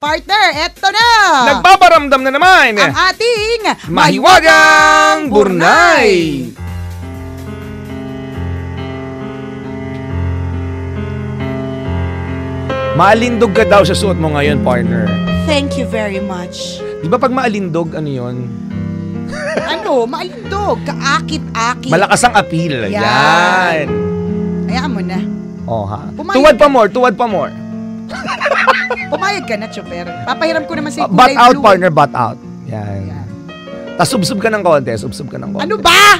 Partner, eto na! Nagbabaramdam na naman ang ating Mahiwagang Burnay! Maalindog ka daw sa suot mo ngayon, partner. Thank you very much. Di ba pag maalindog, ano yun? Ano? Maalindog. Kaakit-akit. Malakas ang appeal. Yan. Hayaan mo na. Oh, ha? Pumayag Tuwad pa more, tuwad pa more. Pumayag ka na, Chopper. Papahiram ko naman sa kulay Butt out, blue. partner, butt out. Yan. Tas subsub ka ng konti, subsub ka ng konti. Ano ba?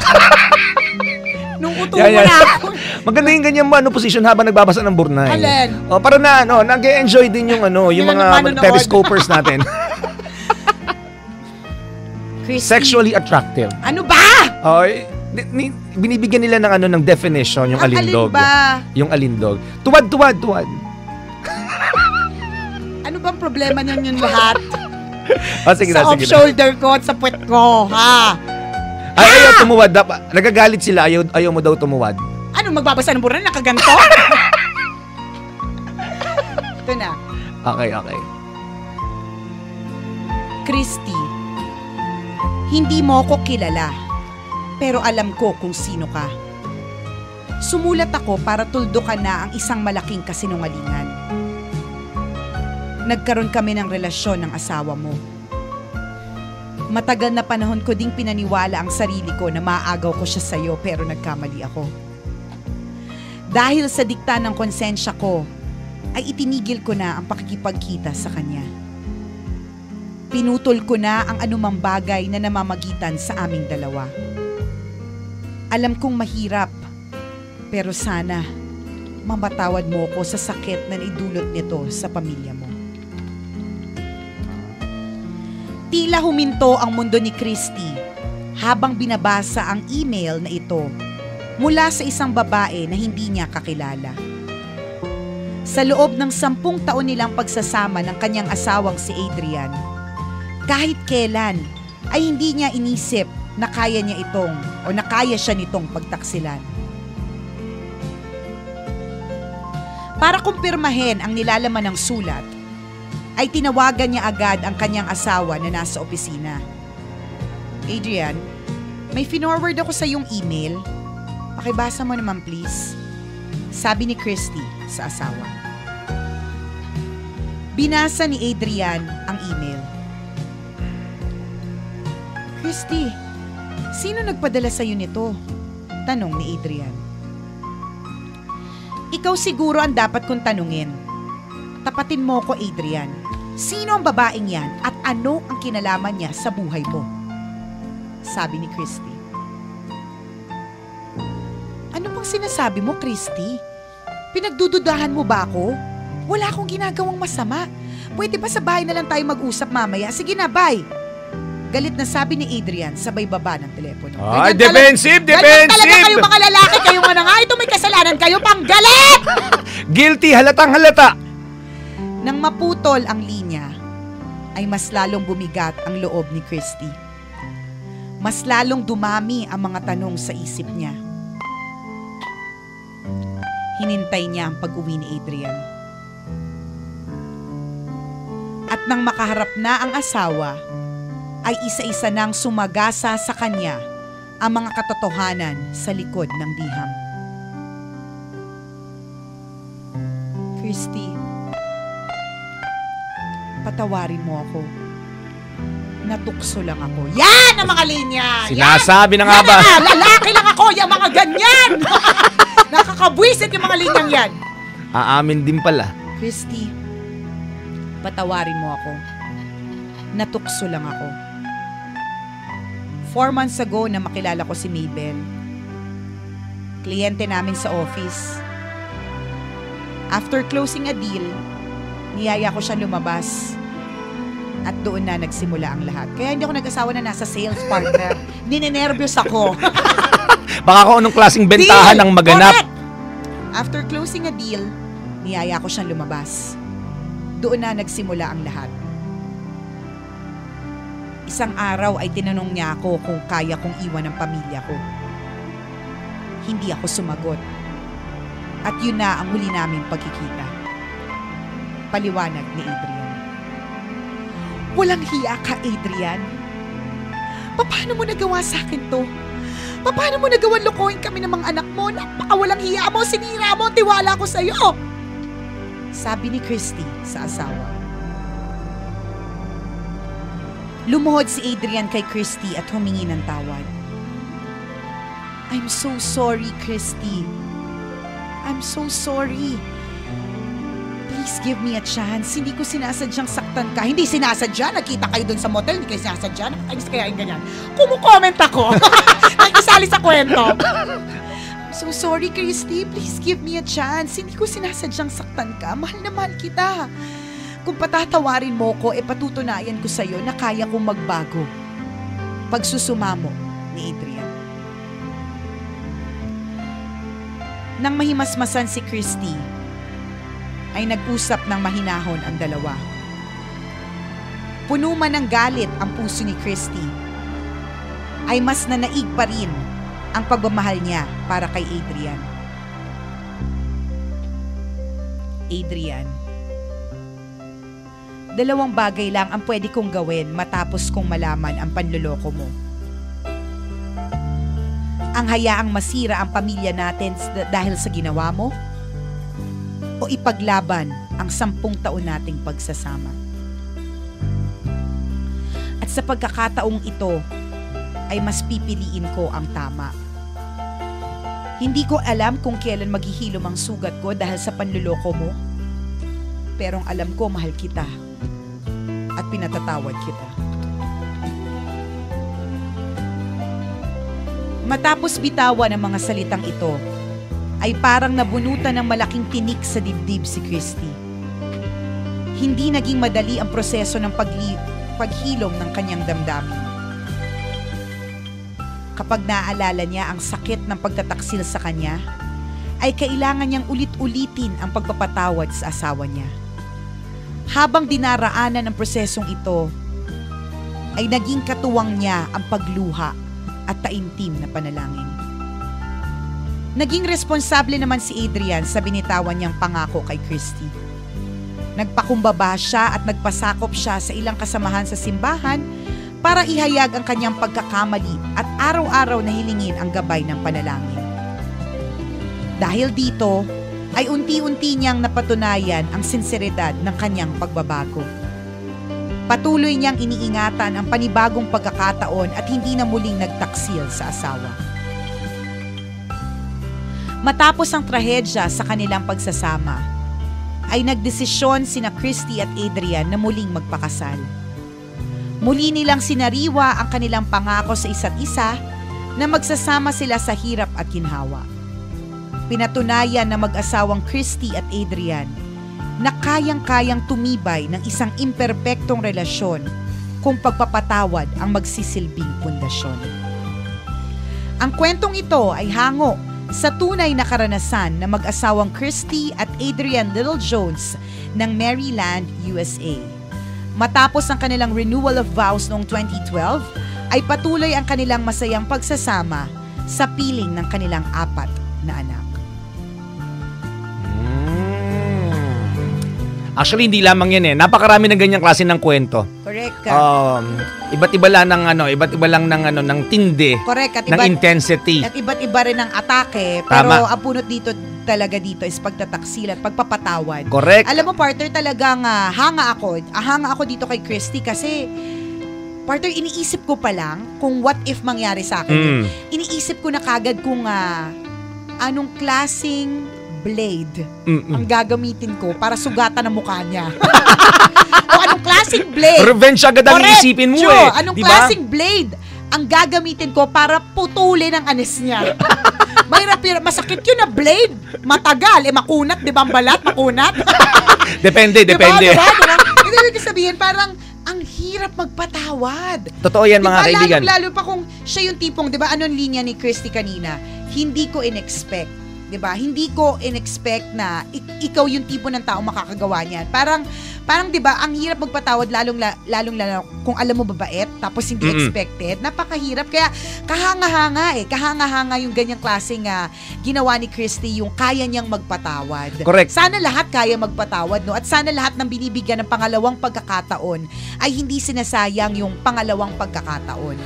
Nung uto mo Yan. na ako. Maganda yung ganyan position habang nagbabasa ng Burnay. Alin? O, para na, nag-enjoy din yung, yung mga periscopers natin. Sexually attractive. Ano ba? Oy, binibigyan nila ng definition yung alindog. Alin ba? Yung alindog. Tuwad. Ano bang problema niyan yung lahat? Sige sa off-shoulder ko at sa puwet ko, ha? Ay, ayaw tumuwad. Nagagalit sila, ayaw mo daw tumuwad. Ano, magbabasa ng Burnay? Nakaganto? Ito na. Okay. Christy, hindi mo ko kilala, pero alam ko kung sino ka. Sumulat ako para tuldukan na ang isang malaking kasinungalingan. Nagkaroon kami ng relasyon ng asawa mo. Matagal na panahon ko ding pinaniwala ang sarili ko na maaagaw ko siya sa'yo pero nagkamali ako. Dahil sa dikta ng konsensya ko, ay itinigil ko na ang pakikipagkita sa kanya. Pinutol ko na ang anumang bagay na namamagitan sa aming dalawa. Alam kong mahirap, pero sana mamatawad mo ko sa sakit na naidulot nito sa pamilya mo. Tila huminto ang mundo ni Christy habang binabasa ang email na ito mula sa isang babae na hindi niya kakilala. Sa loob ng 10 taon nilang pagsasama ng kanyang asawang si Adrian, kahit kailan ay hindi niya inisip na kaya siya nitong pagtaksilan. Para kumpirmahin ang nilalaman ng sulat, ay tinawagan niya agad ang kanyang asawa na nasa opisina. Adrian, may finorward ako sa iyong email. Pakibasa mo naman please. Sabi ni Christy sa asawa. Binasa ni Adrian ang email. Christy, sino nagpadala sa iyo nito? Tanong ni Adrian. Ikaw siguro ang dapat kong tanungin. Tapatin mo ko, Adrian. Sino ang babaeng yan at ano ang kinalaman niya sa buhay mo? Sabi ni Christy. Ano bang sinasabi mo, Christy? Pinagdududahan mo ba ako? Wala akong ginagawang masama. Pwede ba sa bahay na lang tayo mag-usap mamaya? Sige na, bye! Galit na sabi ni Adrian sabay baba ng telepono. Ay, defensive! Ganyan talaga kayo mga lalaki. Kayo nga na nga. Ito may kasalanan kayo. Panggalit! Guilty! Halatang halata! Nang maputol ang linya, ay mas lalong bumigat ang loob ni Christy. Mas lalong dumami ang mga tanong sa isip niya. Hinintay niya ang pag-uwi ni Adrian. At nang makaharap na ang asawa, ay isa-isa nang sumagasa sa kanya ang mga katotohanan sa likod ng diham. Christy, patawarin mo ako. Natukso lang ako. Yan ang mga linya! Sinasabi na nga ba? Lalaki lang ako! Yung mga ganyan! Nakakabwisit yung mga linyang yan. Aamin din pala. Christy, patawarin mo ako. Natukso lang ako. 4 months ago na makilala ko si Mabel. Kliyente namin sa office. After closing a deal, niyaya ko siyang lumabas. At doon na nagsimula ang lahat. Kaya hindi ako nag-asawa na nasa sales partner. Ninenervyos ako. Baka kung anong klaseng bentahan ang maganap. Correct! After closing a deal, niyaya ko siyang lumabas. Doon na nagsimula ang lahat. Isang araw ay tinanong niya ako kung kaya kong iwan ang pamilya ko. Hindi ako sumagot. At yun na ang huli naming pagkikita. Paliwanag ni Adrian. Walang hiya ka, Adrian. Paano mo nagawa sa akin to? Paano mo nagawa lokohin kami ng mga anak mo? Napakawalang hiya mo, sinira mo, tiwala ko sa'yo. Sabi ni Christy sa asawa. Lumuhod si Adrian kay Christy at humingi ng tawad. I'm so sorry, Christy. I'm so sorry. Please give me a chance. Hindi ko sinasadyang saktan ka. Hindi sinasadya. Nakita kayo dun sa motel. Hindi kayo sinasadya. Nakakainis kaya yung ganyan. Kumukomment ako. Nakisali sa kwento. I'm so sorry, Christy. Please give me a chance. Hindi ko sinasadyang saktan ka. Mahal na mahal kita. Kung patatawarin mo ko, patutunayan ko sa'yo na kaya kong magbago. Pagsusumamo ni Adrian. Nang mahimasmasan si Christy, ay nag-usap ng mahinahon ang dalawa. Puno man ng galit ang puso ni Christy, ay mas nanaig pa rin ang pagmamahal niya para kay Adrian. Adrian, dalawang bagay lang ang pwede kong gawin matapos kong malaman ang panloloko mo. Ang hayaang masira ang pamilya natin dahil sa ginawa mo, o ipaglaban ang 10 taon nating pagsasama. At sa pagkakataong ito, ay mas pipiliin ko ang tama. Hindi ko alam kung kailan maghihilom ang sugat ko dahil sa panloloko mo, pero ang alam ko mahal kita at pinatatawad kita. Matapos bitawan ang mga salitang ito, ay parang nabunutan ng malaking tinik sa dibdib si Christy. Hindi naging madali ang proseso ng paghilom ng kanyang damdamin. Kapag naaalala niya ang sakit ng pagtataksil sa kanya, ay kailangan niyang ulit-ulitin ang pagpapatawad sa asawa niya. Habang dinaraanan ang prosesong ito, ay naging katuwang niya ang pagluha at taimtim na panalangin. Naging responsable naman si Adrian sa binitawan niyang pangako kay Christy. Nagpakumbaba siya at nagpasakop siya sa ilang kasamahan sa simbahan para ihayag ang kanyang pagkakamali at araw-araw na hilingin ang gabay ng panalangin. Dahil dito, ay unti-unti niyang napatunayan ang sinseridad ng kanyang pagbabago. Patuloy niyang iniingatan ang panibagong pagkakataon at hindi na muling nagtaksil sa asawa. Matapos ang trahedya sa kanilang pagsasama, ay nagdesisyon sina Christy at Adrian na muling magpakasal. Muli nilang sinariwa ang kanilang pangako sa isa't isa na magsasama sila sa hirap at ginhawa. Pinatunayan na mag-asawang Christy at Adrian na kayang-kayang tumibay ng isang imperpektong relasyon kung pagpapatawad ang magsisilbing pundasyon. Ang kwentong ito ay hango sa tunay na karanasan ng mag-asawang Christy at Adrian Littlejones ng Maryland, USA. Matapos ang kanilang renewal of vows noong 2012, ay patuloy ang kanilang masayang pagsasama sa piling ng kanilang 4 na anak. Actually, hindi lamang yan eh. Napakarami ng ganyang klase ng kwento. Correct. Iba't iba lang ng tindi. Correct. At ng intensity. At iba't iba rin ang atake. Pero ang punot dito talaga dito is pagtataksil at pagpapatawad. Correct. Alam mo, partner, talagang hanga ako dito kay Christy kasi partner, iniisip ko pa lang kung what if mangyari sa akin. Iniisip ko na kagad kung anong klaseng blade ang gagamitin ko para sugatan ang mukha niya. O anong klaseng blade? Revenge agad ang iisipin mo eh. Anong klaseng blade ang gagamitin ko para putulin ang anis niya? Mahirap, masakit yun na blade. Matagal, makunat, di ba ang balat? Makunat? Depende. Diba? Ibig sabihin, parang ang hirap magpatawad. Totoo yan, mga kaibigan. Lalo pa kung siya yung tipong, di ba, anong linya ni Christy kanina? Hindi ko in-expect. Diba? Hindi ko in-expect na ikaw yung tipo ng tao makakagawa niyan. Parang parang 'di ba, ang hirap magpatawad lalong kung alam mo babait tapos hindi expected. Napakahirap kaya kahanga-hanga yung ganyang klaseng ginawa ni Christy, yung kaya niyang magpatawad. Correct. Sana lahat kaya magpatawad, no? At sana lahat ng binibigyan ng pangalawang pagkakataon ay hindi sinasayang yung pangalawang pagkakataon.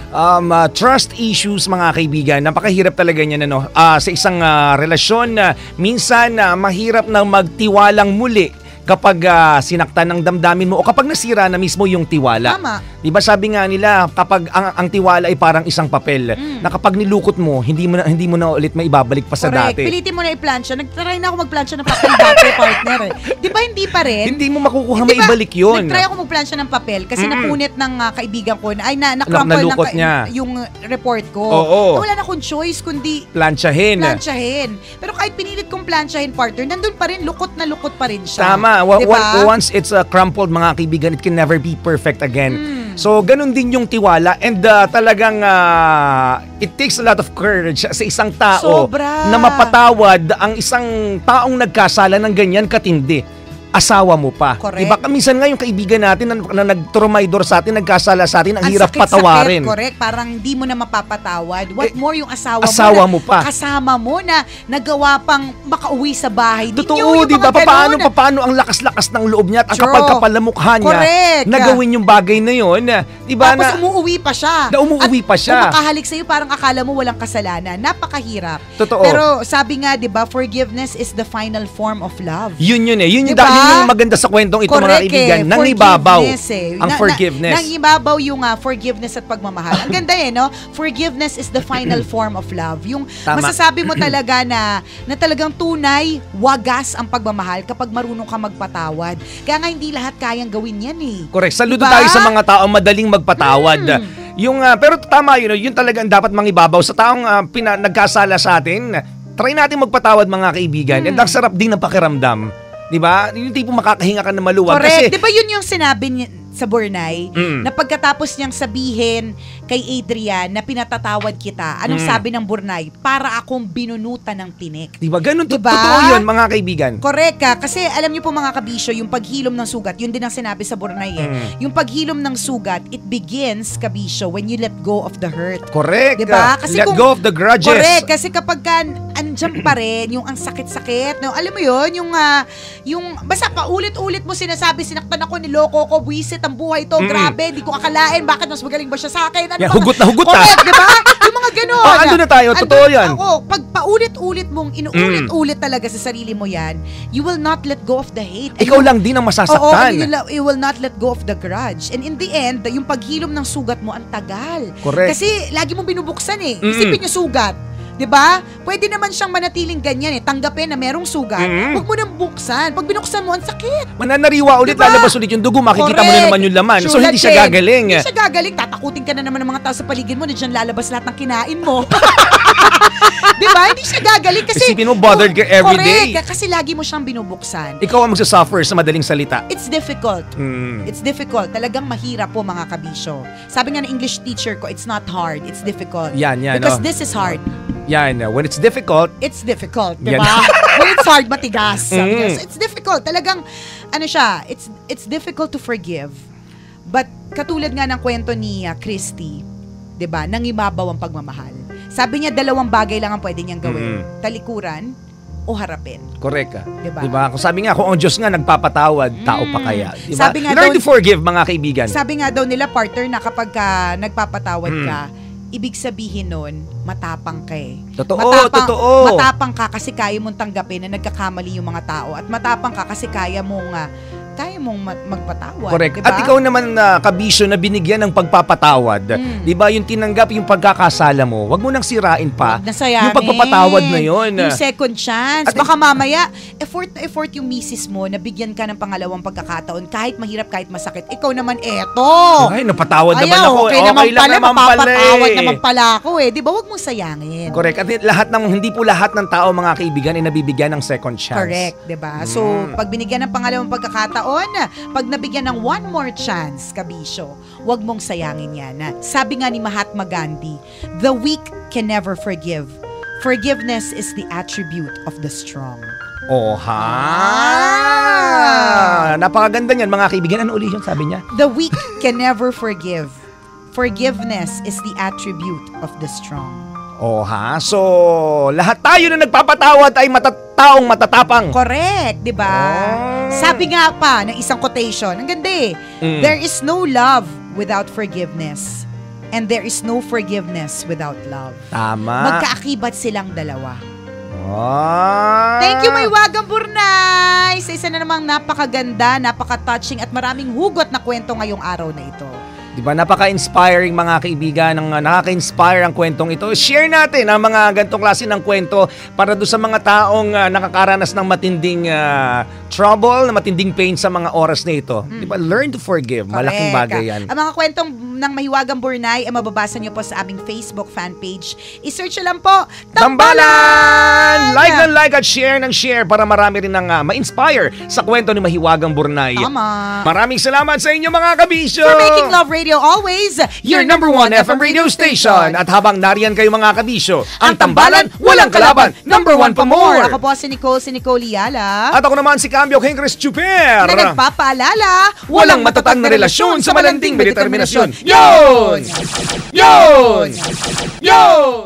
Trust issues, mga kaibigan, napakahirap talaga niyan, ano? Sa isang relasyon, minsan mahirap na magtiwalang muli kapag sinaktan ng damdamin mo o kapag nasira na mismo yung tiwala. Tama. Diba sabi nga nila, kapag ang tiwala ay parang isang papel, na kapag nilukot mo, hindi mo na ulit maibabalik pa sa dati. Pilitin mo na i-plansya. Nagtry na ako mag-plansya ng papel dati, partner. Di ba hindi pa rin? Hindi mo makukuha maibalik yun. Nagtry ako mag-plansya ng papel kasi napunit ng kaibigan ko na-crumple yung report ko. Oo. Wala na akong choice kundi plansyahin. Pero kahit pinilit kong plansyahin, partner, nandun pa rin, lukot na lukot pa rin siya. Tama. Diba? Once it's crumpled, mga kaibigan, it can never be perfect again. So, ganun din yung tiwala, and talagang it takes a lot of courage sa isang tao na mapatawad ang isang taong nagkasala ng ganyan katindi. Asawa mo pa. Correct. Diba? Minsan nga yung kaibigan natin na nag-trumaydor sa atin, nagkasala sa atin, ang hirap patawarin. Correct. Parang di mo na mapapatawad. What more yung asawa mo pa. Kasama mo na nagawa pang makauwi sa bahay. Totoo, di ba? Paano ang lakas-lakas ng loob niya at ang kapal-kapal na mukha niya. Correct. Na gawin yung bagay na yun. Di ba? Tapos umuuwi pa siya. At makahalik sa'yo, parang akala mo walang kasalanan. Napakahirap. Totoo. Pero sabi nga, di ba, forgiveness is the final form of love. Yun eh. Yun diba? Yung maganda sa kwentong ito, mga kaibigan. Nangibabaw ang forgiveness. Nangibabaw yung forgiveness at pagmamahal. Ang ganda no? Forgiveness is the final form of love. Yung masasabi mo talaga na talagang tunay, wagas ang pagmamahal kapag marunong ka magpatawad. Kaya nga hindi lahat kayang gawin yan eh. Correct. Saludo tayo sa mga tao madaling magpatawad. Pero tama yun talagang dapat mangibabaw sa taong nagkasala sa atin. Try natin magpatawad, mga kaibigan. And ang sarap din ng pakiramdam. Diba? Yung tipo makakahinga ka na maluwag. Correct. Diba yun yung sinabi niya sa Burnay, na pagkatapos niyang sabihin kay Adrian na pinatatawad kita, anong sabi ng Burnay? Para akong binunutan ng tinik. Diba? Ganun, totoo yun, mga kaibigan. Correct ka. Kasi alam niyo po, mga kabisyo, yung paghilom ng sugat, yun din ang sinabi sa Burnay Yung paghilom ng sugat, it begins, kabisyo, when you let go of the hurt. Correct. Diba? Kasi let go of the grudges. Correct. Kasi kapag andyan pa rin, yung ang sakit-sakit, no? Alam mo yun, yung basta paulit-ulit mo sinasabi, sinaktan ako, niloko ko, buwisit ang buhay to, grabe, hindi ko akalain, bakit mas magaling ba siya sa akin? Hugot na hugot. Correct, di ba? Yung mga gano'n. Ando na tayo, totoo yan. Pag paulit-ulit mong, inuulit-ulit talaga sa sarili mo yan, you will not let go of the hate. Ikaw lang din ang masasaktan. You will not let go of the grudge. And in the end, yung paghilom ng sugat mo, ang tagal. Correct. Kasi lagi mong binubuksan Isipin yung sugat. 'Di ba? Pwede naman siyang manatiling ganyan tanggapin na merong sugat. Huwag mo nang buksan. Pag binuksan mo, ang sakit. Mananariwa ulit, lalabas ulit yung dugo, makikita mo na naman yung laman. So hindi siya gagaling. Hindi siya gagaling. Tatakutin ka na naman ng mga tao sa paligid mo na diyan lalabas lahat ng kinain mo. 'Di ba? Hindi siya gagaling kasi isipin mo, bothered ka every day. Correct. Kasi lagi mo siyang binubuksan. Ikaw ang magsasuffer sa madaling salita. It's difficult. It's difficult. Talagang mahirap po, mga kabisyo. Sabi nga ng English teacher ko, it's not hard, it's difficult. Yan. Because this is hard. Yan, when it's difficult, diba? When it's hard, matigas. So it's difficult. Talagang, it's difficult to forgive. But, katulad nga ng kwento ni Christy, diba, nangibabaw ang pagmamahal. Sabi niya, 2 bagay lang ang pwede niyang gawin. Talikuran o harapin. Correct ka. Diba? Kung sabi nga, kung ang Diyos nga nagpapatawad, tao pa kaya. Diba? Sabi nga learn to forgive, mga kaibigan. Sabi nga daw nila, partner, na kapag nagpapatawad ka, ibig sabihin nun, matapang ka Totoo. Matapang ka kasi kaya mong tanggapin na nagkakamali yung mga tao. At matapang ka kasi kaya mong magpatawad. Correct. Diba? At ikaw naman, kabisyo, na binigyan ng pagpapatawad. Diba, yung tinanggap, yung pagkakasala mo, wag mo nang sirain pa. Yung pagpapatawad na yun. Yung second chance. Baka mamaya, effort yung misis mo na bigyan ka ng pangalawang pagkakataon. Kahit mahirap, kahit masakit. Ikaw naman, eto. Ay, napatawad naman ako. Okay naman pala, mapapatawad naman pala ako Diba, wag mong sayangin. Correct. At hindi po lahat ng tao, mga kaibigan, ay nabibigyan ng second chance. Correct, diba? So, pag binigyan ng pangalawang pagkakataon, pag nabigyan ng one more chance, kabisyo, wag mong sayangin yan. Sabi nga ni Mahatma Gandhi, the weak can never forgive. Forgiveness is the attribute of the strong. Napakaganda niyan mga kaibigan. Ano ulit yung sabi niya? The weak can never forgive. Forgiveness is the attribute of the strong. So lahat tayo na nagpapatawad ay taong matatapang. Correct, di ba? Sabi nga pa ng isang quotation, ang ganda eh. There is no love without forgiveness. And there is no forgiveness without love. Tama. Magkaakibat silang dalawa. Thank you, Mahiwagang Burnay! Sa isa na namang napakaganda, napaka-touching at maraming hugot na kwento ngayong araw na ito. Diba, napaka-inspiring mga kaibigan, nakaka-inspire ang kwentong ito. Share natin ang mga ganitong klase ng kwento para doon sa mga taong nakakaranas ng matinding trouble, na matinding pain sa mga oras na ito. Diba, learn to forgive. Correct. Malaking bagay yan. Ang mga kwentong ng Mahiwagang Burnay ay mababasa nyo po sa aming Facebook fan page. I-search nyo lang po, Tambalan! Like at share ng share para marami rin ang ma-inspire sa kwento ni Mahiwagang Burnay. Tama. Maraming salamat sa inyo mga kabisyo! For making Love Radio always your number one FM radio station. At habang nariyan kayo mga kabisyo, ang Tambalan, walang kalaban, number one pa more. Ako po si Nicole Liala. At ako naman si Cambio King Chris Chuper. Na nagpapaalala, walang matatag na relasyon sa malanding may determinasyon. Yun! Yun! Yun!